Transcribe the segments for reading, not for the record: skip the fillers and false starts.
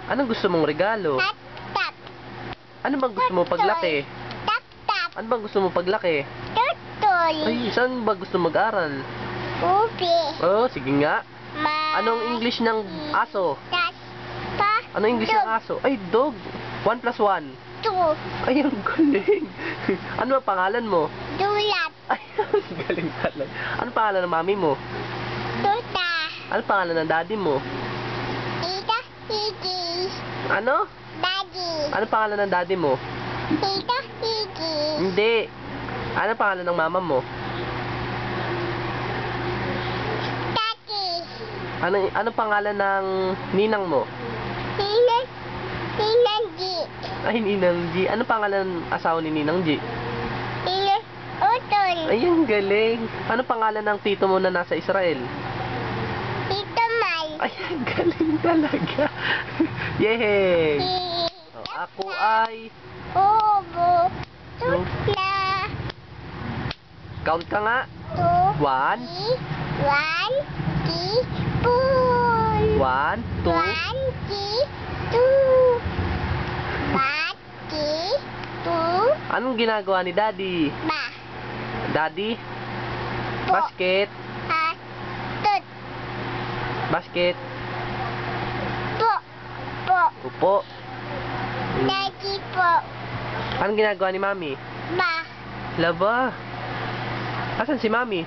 Anong gusto mong regalo? Tap, tap. Ano bang gusto mo paglaki? Tap, tap. Ano bang gusto mo paglaki? Tutoy. Ay, saan ba gusto mag-aral? Ubi. Oh, sige nga. Ma. Anong English ng aso? Tas. Pa. Anong English ng aso? Ay, dog. 1 plus 1. Tu. Ay, ang galing. Ano ang pangalan mo? Dulat. Ay, ang galing talaga. Ano pangalan ng mami mo? Tuta. Ano pangalan ng daddy mo? Ita. Higi. Ano? Daddy. Ano pangalan ng daddy mo? Ita. Higi. Hindi. Ano pangalan ng mama mo? Tati. Ano pangalan ng ninang mo? Hinan. Hinanji. Ay, Ninang G. Ano pangalan ng asawa ni Ninang G? Hinan. Utol. Ay, ang galing. Ano pangalan ng tito mo na nasa Israel? Ito May. Ay, ang galing talaga. Yay! Hi. Oh, ako ay... Obo. So, Tutla. count ka nga. Tu. 1, One. Ti. Pool. 1, 2, One. Ti. Two. One. Ti. Two. Anong ginagawa ni Daddy? Ba. Daddy? Po. Basket? Ha. Tut. Basket? Po. Po. Upo? Daddy po. Anong ginagawa ni Mami? Ba. Laba? Asan si Mami?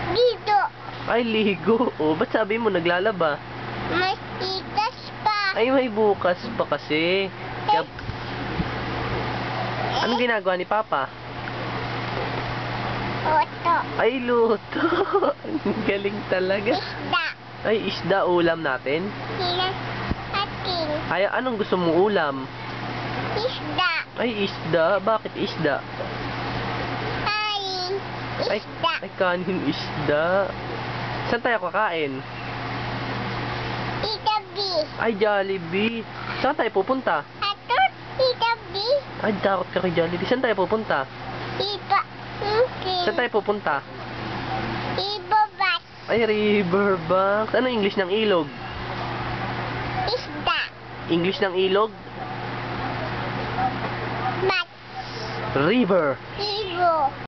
Dito. Ay, ligo. O, ba't sabi mo naglalaba? Mas itas pa. Ay, may bukas pa kasi. Kaya, anong ginagawa ni Papa? Oto. Ay, luto. Ang galing talaga. Isda. Ay, isda ulam natin. Hinas. Atin. Ay, anong gusto mong ulam? Isda. Ay, isda. Bakit isda? Kain. Ay, Isda. ay kanin isda. Saan tayo kakain? Itabi. Ay, Jollibee. Saan tayo pupunta? Atot. Itabi. Ay, takot ka kay Jollibee. Saan tayo pupunta? Iba. Saan tayo pupunta? Ibabat. Ay, Riverbanks. Ano English ng ilog? Isda. English ng ilog? Mat. River. Ibo.